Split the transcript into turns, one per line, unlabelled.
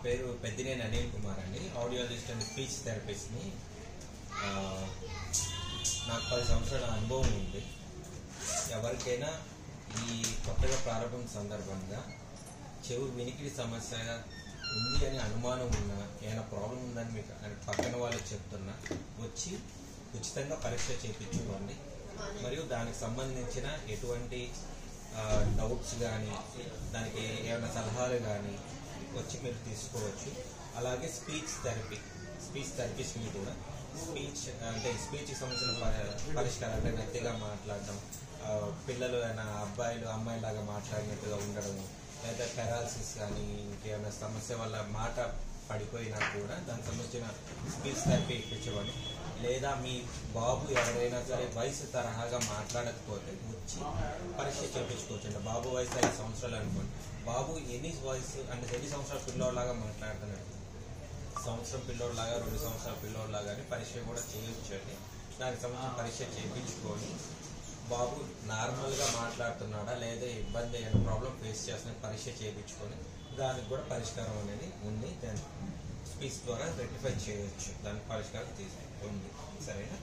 పేరు పెద్దినేని అనిల్ కుమార్ అండి, audiologist and speech థెరపిస్ట్ని. నాకు 10 సంవత్సరాల అనుభవం ఉంది. ఎవరికైనా ఈ కొత్తగా ప్రారంభం సందర్భంగా చెవు వినికిడి సమస్య ఉంది అని అనుమానం ఉన్నా, ఏమైనా ప్రాబ్లం ఉందని మీకు పక్కన వాళ్ళు చెప్తున్నా వచ్చి ఉచితంగా పరీక్ష చేయించుకోండి. మరియు దానికి సంబంధించిన ఎటువంటి డౌట్స్ కానీ, దానికి ఏమైనా సలహాలు కానీ వచ్చి మీరు తీసుకోవచ్చు. అలాగే స్పీచ్ థెరపిస్ట్ని కూడా స్పీచ్కి సంబంధించిన పరిష్కారం అంటే గట్టిగా మాట్లాడడం, పిల్లలు అబ్బాయిలు అమ్మాయిలాగా మాట్లాడినట్టుగా ఉండడం, లేదా పెరాలసిస్ కానీ ఇంకేమైనా సమస్య వల్ల మాట పడిపోయినా కూడా దానికి సంబంధించిన స్పీచ్ థెరపీ ఇప్పించబడి, లేదా మీ బాబు ఎవరైనా సరే వయసు తరహాగా మాట్లాడకపోతే వచ్చి పరీక్ష చేయించుకోవచ్చు. బాబు వయసు 5 సంవత్సరాలు అనుకోండి, బాబు ఎన్ని సంవత్సరాల పిల్లోడ్లాగా మాట్లాడుతున్నాడు, సంవత్సరం పిల్లోడ్లాగా 2 సంవత్సరాల పిల్లోడ్లాగా అని పరీక్ష కూడా చేయొచ్చు అండి. దానికి సంబంధించిన పరీక్ష చేయించుకొని బాబు నార్మల్గా మాట్లాడుతున్నాడా లేదా ఇబ్బంది అయిన ప్రాబ్లం ఫేస్ చేస్తున్న పరీక్ష చేయించుకొని దానికి కూడా పరిష్కారం అనేది ఉంది. దాన్ని స్పీచ్ ద్వారా రెక్టిఫై చేయొచ్చు, దానికి పరిష్కారం ఉంది. సరేనా?